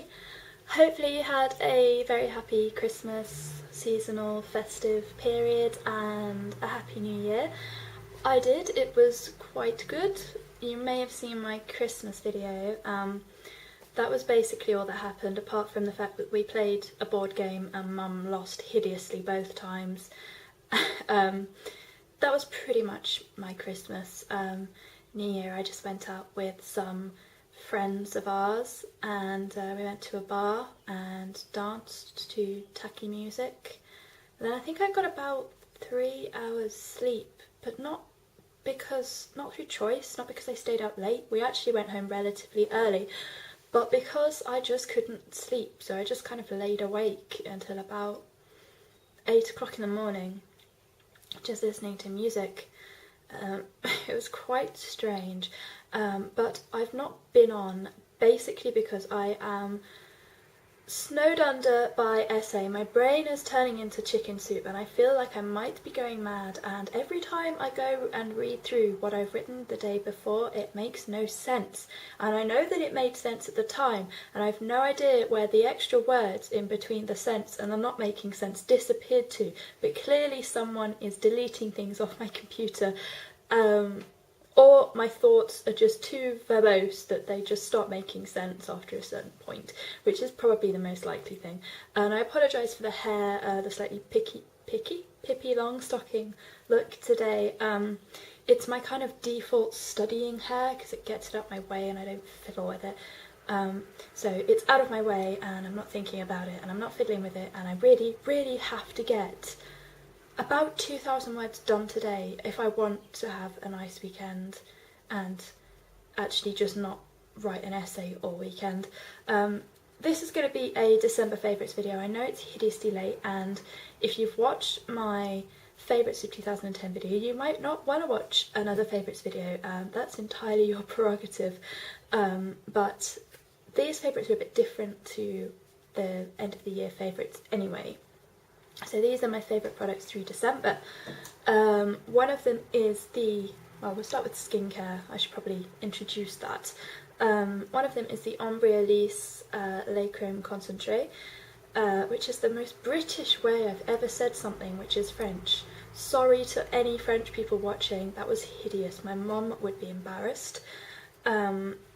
everybody! Hopefully you had a very happy Christmas, seasonal, festive period and a happy new year. I did. It was quite good. You may have seen my Christmas video. That was basically all that happened, apart from the fact that we played a board game and Mum lost hideously both times. That was pretty much my Christmas. New Year I just went out with some friends of ours and we went to a bar and danced to tacky music. And then I think I got about 3 hours sleep, but not through choice, not because I stayed out late. We actually went home relatively early, but because I just couldn't sleep, so I just kind of laid awake until about 8 o'clock in the morning, just listening to music. It was quite strange, but I've not been on, basically because I am snowed under by essay. My brain is turning into chicken soup and I feel like I might be going mad, and every time I go and read through what I've written the day before, it makes no sense. And I know that it made sense at the time, and I've no idea where the extra words in between the sense and the not making sense disappeared to, but clearly someone is deleting things off my computer. Or my thoughts are just too verbose that they just stop making sense after a certain point, which is probably the most likely thing. And I apologise for the hair, the slightly Pippi Longstocking look today. It's my kind of default studying hair because it gets it out my way and I don't fiddle with it. So it's out of my way and I'm not thinking about it and I'm not fiddling with it, and I really have to get about 2,000 words done today if I want to have a nice weekend and actually just not write an essay all weekend. This is going to be a December favourites video. I know it's hideously late, and if you've watched my favourites of 2010 video, you might not want to watch another favourites video. That's entirely your prerogative. But these favourites are a bit different to the end of the year favourites anyway. So these are my favourite products through December. One of them is we'll start with skincare. I should probably introduce that. One of them is the Embryolisse Lait-Crème Concentré, which is the most British way I've ever said something, which is French. Sorry to any French people watching, that was hideous. My mum would be embarrassed.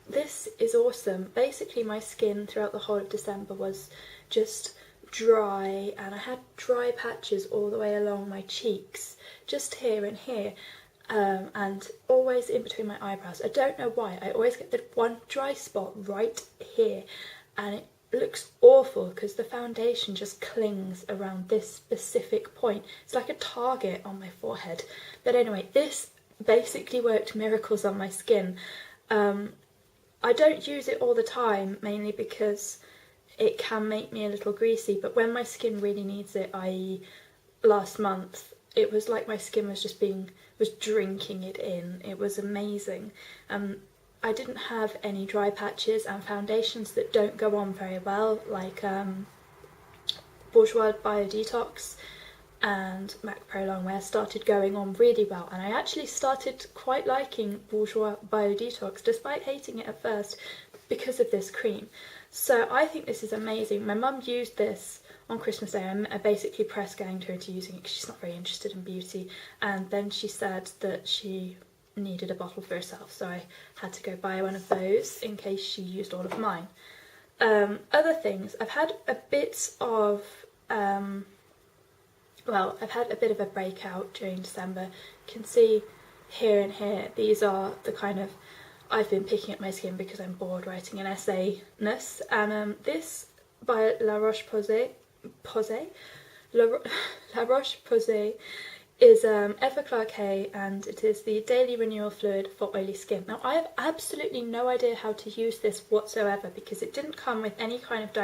This is awesome. Basically my skin throughout the whole of December was just dry, and I had dry patches all the way along my cheeks, just here and here, and always in between my eyebrows. I don't know why, I always get the one dry spot right here, and it looks awful because the foundation just clings around this specific point. It's like a target on my forehead. But anyway, this basically worked miracles on my skin. I don't use it all the time, mainly because it can make me a little greasy, but when my skin really needs it, i.e. last month, it was like my skin was just drinking it in. It was amazing. I didn't have any dry patches, and foundations that don't go on very well, like Bourjois Bio Detox and MAC Pro Longwear, started going on really well, and I actually started quite liking Bourjois Bio Detox despite hating it at first because of this cream. So I think this is amazing. My mum used this on Christmas Day. I basically press ganged her into using it because she's not very interested in beauty, and then she said that she needed a bottle for herself, so I had to go buy one of those in case she used all of mine. Other things, I've had a bit of a breakout during December. You can see here and here, these are the kind of, I've been picking at my skin because I'm bored writing an essay-ness, and this by La Roche-Posay is Effaklar K, and it is the Daily Renewal Fluid for Oily Skin. Now I have absolutely no idea how to use this whatsoever because it didn't come with any kind of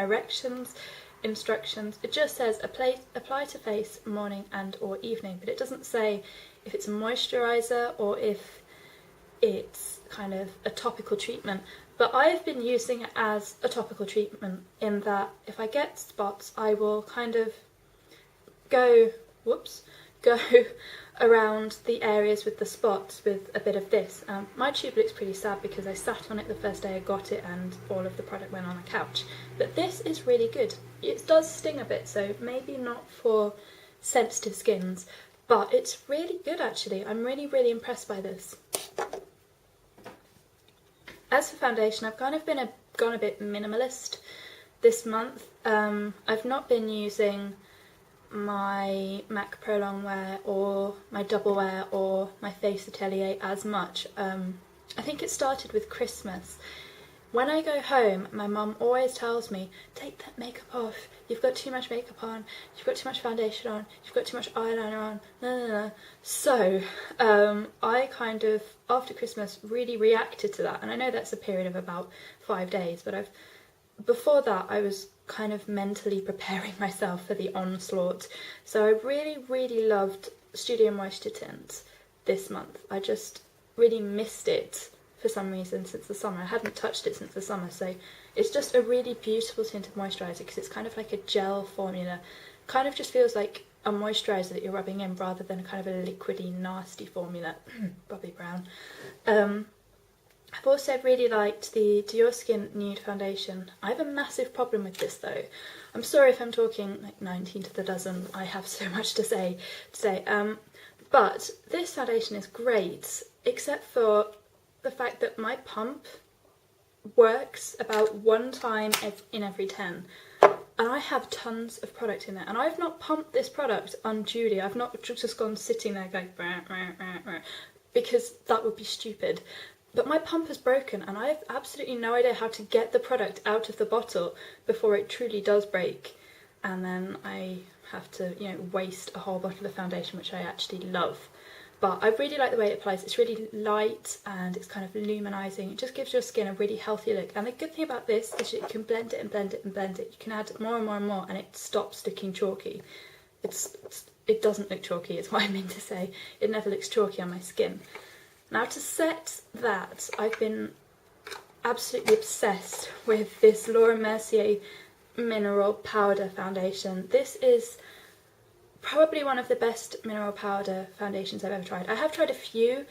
instructions. It just says apply to face morning and or evening, but it doesn't say if it's a moisturiser or if it's kind of a topical treatment. But I've been using it as a topical treatment in that if I get spots, I will kind of go go around the areas with the spots with a bit of this. My tube looks pretty sad because I sat on it the first day I got it and all of the product went on the couch. But this is really good. It does sting a bit, so maybe not for sensitive skins, but it's really good actually. I'm really, really impressed by this. As for foundation, I've kind of gone a bit minimalist this month. I've not been using my MAC Pro Longwear or my Double Wear or my Face Atelier as much. I think it started with Christmas. When I go home, my mum always tells me, take that makeup off, you've got too much makeup on, you've got too much foundation on, you've got too much eyeliner on, no. So I kind of, after Christmas, really reacted to that, and I know that's a period of about 5 days, but before that I was kind of mentally preparing myself for the onslaught. So I really, really loved Studio Moisture Tint this month. I just really missed it for some reason since the summer. I hadn't touched it since the summer, so it's just a really beautiful tinted moisturiser because it's kind of like a gel formula. Kind of just feels like a moisturiser that you're rubbing in rather than kind of a liquidy, nasty formula. Bobby Brown. I've also really liked the Diorskin Nude foundation. I have a massive problem with this though. I'm sorry if I'm talking like 19 to the dozen. I have so much to say today. But this foundation is great, except for the fact that my pump works about 1 time in every 10. And I have tons of product in there. And I've not pumped this product unduly. I've not just gone sitting there going, because that would be stupid. But my pump is broken and I have absolutely no idea how to get the product out of the bottle before it truly does break. And then I have to, you know, waste a whole bottle of foundation, which I actually love. But I really like the way it applies. It's really light and it's kind of luminising. It just gives your skin a really healthy look. And the good thing about this is you can blend it and blend it and blend it. You can add more and more and more and it stops looking chalky. It doesn't look chalky, is what I mean to say. It never looks chalky on my skin. Now to set that, I've been absolutely obsessed with this Laura Mercier Mineral Powder Foundation. This is probably one of the best mineral powder foundations I've ever tried. I have tried a few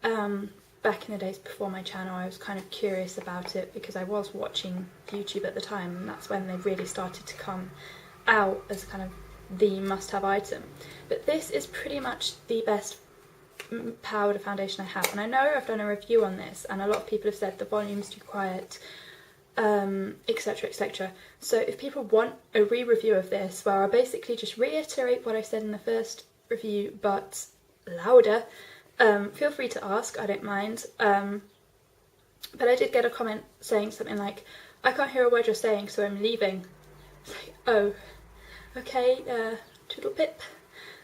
back in the days before my channel. I was kind of curious about it because I was watching YouTube at the time and that's when they really started to come out as kind of the must-have item. But this is pretty much the best powder foundation I have, and I know I've done a review on this and a lot of people have said the volume's too quiet, etc, etc. So if people want a re-review of this where I basically just reiterate what I said in the first review but louder, feel free to ask, I don't mind. But I did get a comment saying something like, I can't hear a word you're saying so I'm leaving. It's like, oh, okay, toodle pip.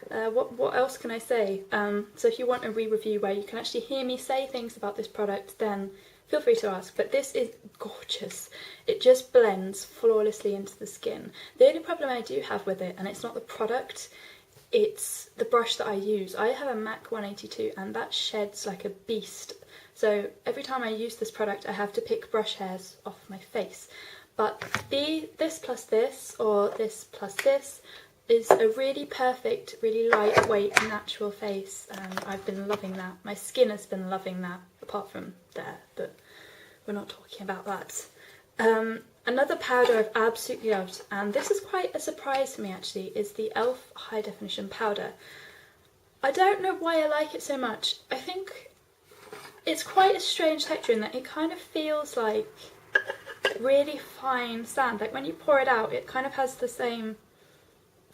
What else can I say? So if you want a re-review where you can actually hear me say things about this product, then feel free to ask. But this is gorgeous. It just blends flawlessly into the skin. The only problem I do have with it, and it's not the product, it's the brush that I use. I have a MAC 182 and that sheds like a beast. So every time I use this product I have to pick brush hairs off my face. But this plus this, or this plus this, is a really perfect, really lightweight, natural face, and I've been loving that. My skin has been loving that, apart from there, but we're not talking about that. Another powder I've absolutely loved, and this is quite a surprise for me actually, is the E.L.F High Definition Powder. I don't know why I like it so much. I think it's quite a strange texture in that it kind of feels like really fine sand. Like when you pour it out, it kind of has the same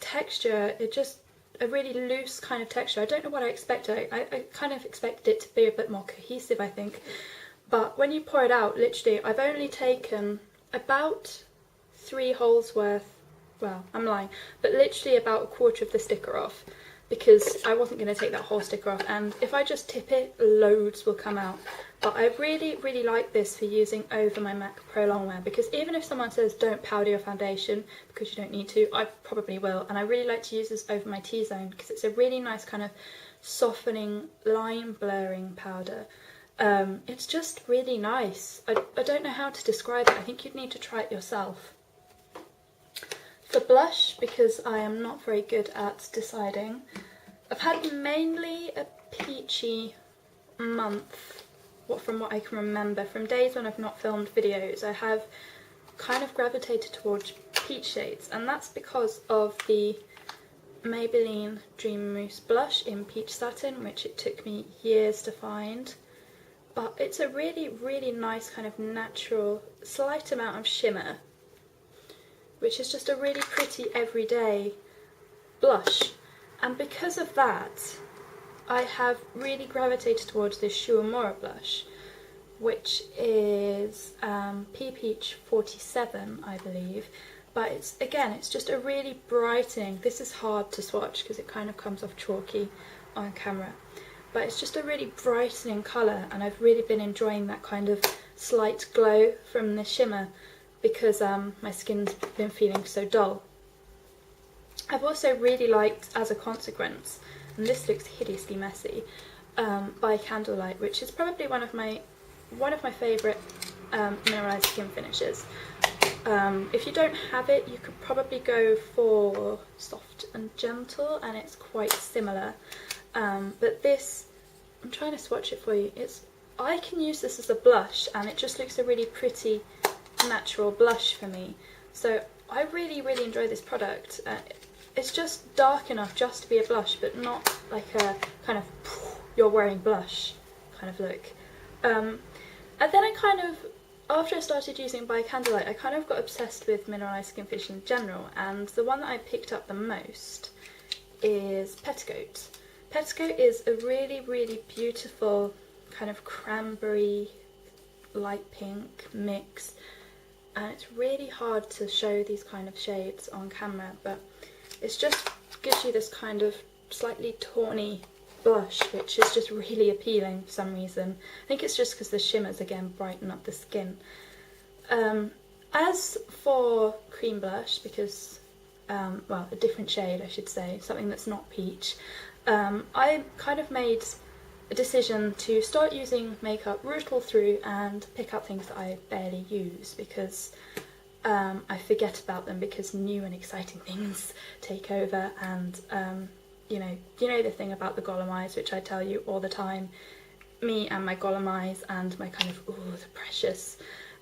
texture, it just a really loose kind of texture. I don't know what I expected. I kind of expected it to be a bit more cohesive, I think, but when you pour it out, literally I've only taken about 3 holes worth, well I'm lying, but literally about a quarter of the sticker off because I wasn't going to take that whole sticker off, and if I just tip it, loads will come out. But I really, really like this for using over my MAC Pro Longwear, because even if someone says don't powder your foundation because you don't need to, I probably will. And I really like to use this over my T-zone because it's a really nice kind of softening, line blurring powder. It's just really nice. I don't know how to describe it. I think you'd need to try it yourself. For blush, because I am not very good at deciding, I've had mainly a peachy month, from what I can remember. From days when I've not filmed videos, I have kind of gravitated towards peach shades, and that's because of the Maybelline Dream Mousse blush in Peach Satin, which it took me years to find. But it's a really, really nice kind of natural, slight amount of shimmer, which is just a really pretty everyday blush. And because of that, I have really gravitated towards this Uemura blush, which is Peach 47, I believe. But it's just a really brightening, this is hard to swatch because it kind of comes off chalky on camera, but it's just a really brightening colour, and I've really been enjoying that kind of slight glow from the shimmer because my skin's been feeling so dull. I've also really liked, as a consequence, and this looks hideously messy, by Candlelight, which is probably one of my favourite mineralised skin finishes. If you don't have it, you could probably go for Soft and Gentle, and it's quite similar. But this, I'm trying to swatch it for you. I can use this as a blush, and it just looks a really pretty natural blush for me. So I really, really enjoy this product. It's just dark enough just to be a blush, but not like a kind of you're wearing blush kind of look. And then after I started using by Candlelight, I kind of got obsessed with mineralised skin finish in general, and the one that I picked up the most is Petticoat. Petticoat is a really, really beautiful kind of cranberry, light pink mix, and it's really hard to show these kind of shades on camera, but it just gives you this kind of slightly tawny blush, which is just really appealing for some reason. I think it's just because the shimmers again brighten up the skin. As for cream blush, because well, a different shade I should say, something that's not peach, I kind of made a decision to start using makeup root all through and pick up things that I barely use, because I forget about them because new and exciting things take over, and you know the thing about the Gollum eyes, which I tell you all the time, me and my Gollum eyes and my kind of, ooh, the precious.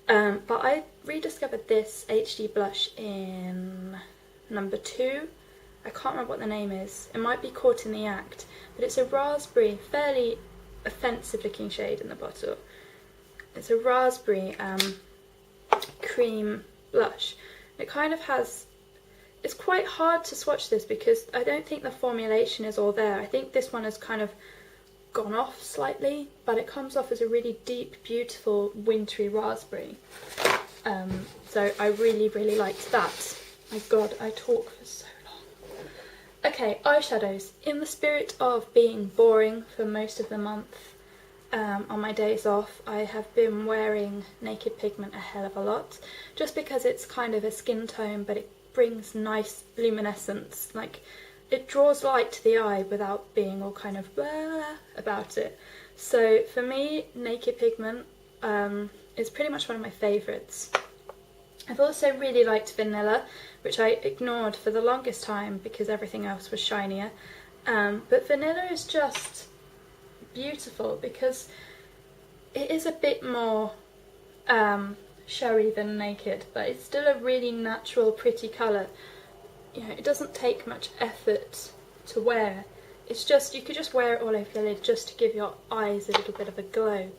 But I rediscovered this HD blush in number 2. I can't remember what the name is. It might be Caught in the Act, but it's a raspberry, fairly offensive looking shade in the bottle. It's a raspberry cream blush. It kind of has, it's quite hard to swatch this because I don't think the formulation is all there. I think this one has kind of gone off slightly, but it comes off as a really deep, beautiful, wintry raspberry. So I really, really liked that. My god, I talk for so long. Okay, eyeshadows. In the spirit of being boring for most of the month, on my days off, I have been wearing Naked Pigment a hell of a lot, just because it's kind of a skin tone, but it brings nice luminescence. Like, it draws light to the eye without being all kind of blah about it. So for me, Naked Pigment is pretty much one of my favourites. I've also really liked Vanilla, which I ignored for the longest time because everything else was shinier. But Vanilla is just beautiful because it is a bit more showy than Naked, but it's still a really natural, pretty colour. You know, it doesn't take much effort to wear. It's just, you could just wear it all over your lid just to give your eyes a little bit of a glow.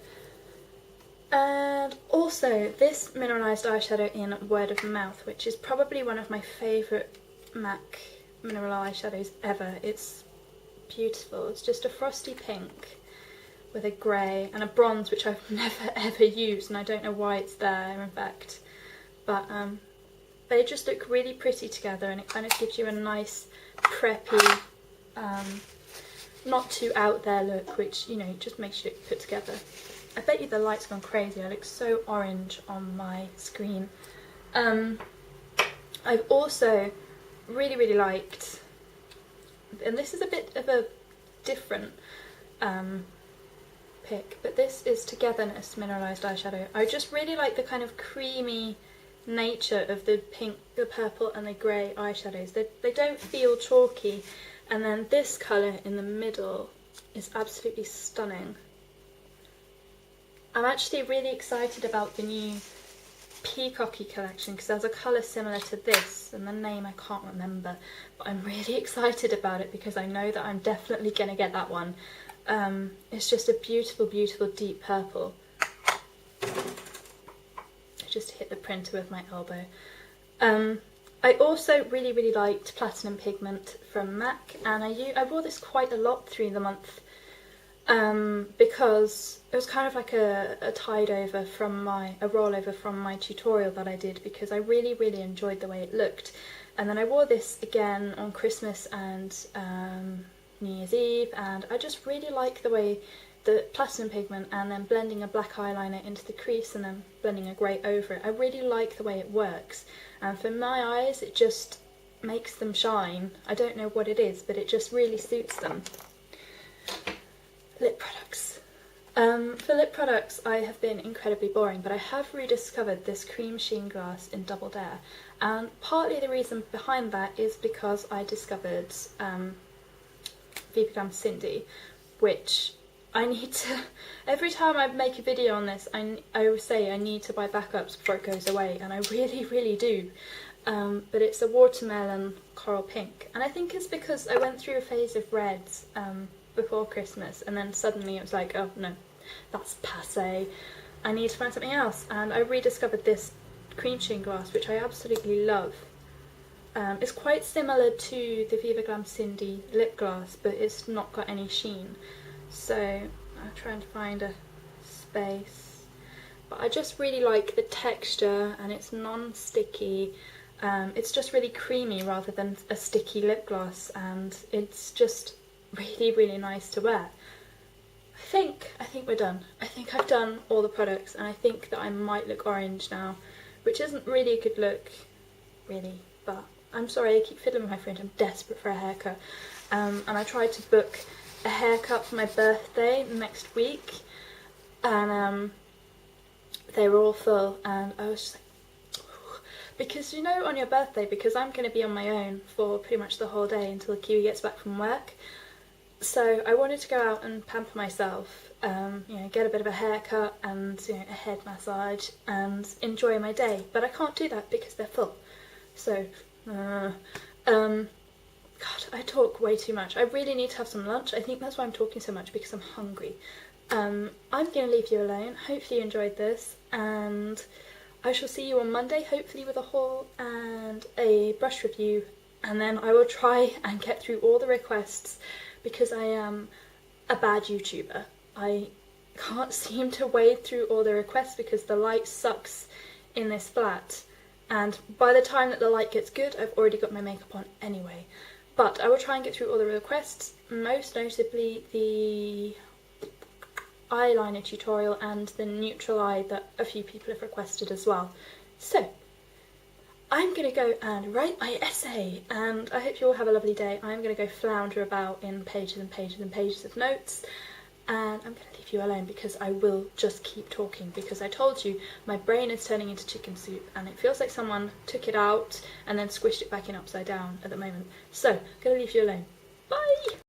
And also this mineralised eyeshadow in Word of Mouth, which is probably one of my favourite MAC mineral eyeshadows ever. It's beautiful. It's just a frosty pink with a grey and a bronze, which I've never ever used, and I don't know why it's there in fact. But they just look really pretty together, and it kind of gives you a nice preppy, not too out there look, which, you know, just makes you look put together. I bet you the light's gone crazy. I look so orange on my screen. I've also really, really liked, and this is a bit of a different pick, but this is Togetherness mineralised eyeshadow. I just really like the kind of creamy nature of the pink, the purple and the grey eyeshadows. They don't feel chalky, And then this colour in the middle is absolutely stunning. I'm actually really excited about the new Peacocky collection because there's a colour similar to this, and the name I can't remember, but I'm really excited about it because I know that I'm definitely going to get that one. It's just a beautiful, beautiful deep purple. I just hit the printer with my elbow. I also really, really liked Platinum Pigment from MAC, and I wore this quite a lot through the month because it was kind of like a tide over from a rollover from my tutorial that I did, because I really, really enjoyed the way it looked. And then I wore this again on Christmas and New Year's Eve, and I just really like the way the Platinum Pigment and then blending a black eyeliner into the crease and then blending a grey over it. I really like the way it works, and for my eyes it just makes them shine. I don't know what it is, but it just really suits them. Lip products. For lip products I have been incredibly boring, but I have rediscovered this cream sheen glass in Double Dare, and partly the reason behind that is because I discovered Viva Cindy, which I need to, every time I make a video on this, I always say I need to buy backups before it goes away, and I really, really do. But it's a watermelon coral pink, and I think it's because I went through a phase of reds before Christmas, and then suddenly it was like, oh no, that's passé, I need to find something else, and I rediscovered this cream sheen glass, which I absolutely love. It's quite similar to the Viva Glam Cindy lip gloss, but it's not got any sheen. So I'm trying to find a space, but I just really like the texture, and it's non-sticky. It's just really creamy rather than a sticky lip gloss, and it's just really, really nice to wear. I think we're done. I think I've done all the products, and I think that I might look orange now, which isn't really a good look, really, but I'm sorry, I keep fiddling with my fringe. I'm desperate for a haircut, and I tried to book a haircut for my birthday next week, and they were all full, and I was just like, because you know, on your birthday, because I'm going to be on my own for pretty much the whole day until Kiwi gets back from work, so I wanted to go out and pamper myself, you know, get a bit of a haircut and, you know, a head massage and enjoy my day, but I can't do that because they're full. So God, I talk way too much. I really need to have some lunch. I think that's why I'm talking so much, because I'm hungry. I'm going to leave you alone. Hopefully you enjoyed this, and I shall see you on Monday, hopefully with a haul and a brush review, and then I will try and get through all the requests, because I am a bad YouTuber. I can't seem to wade through all the requests because the light sucks in this flat, and by the time that the light gets good, I've already got my makeup on anyway. But I will try and get through all the requests, most notably the eyeliner tutorial and the neutral eye that a few people have requested as well. So, I'm going to go and write my essay, and I hope you all have a lovely day. I'm going to go flounder about in pages and pages and pages of notes, and I'm going to leave you alone because I will just keep talking, because I told you my brain is turning into chicken soup, and it feels like someone took it out and then squished it back in upside down at the moment. So, I'm going to leave you alone. Bye!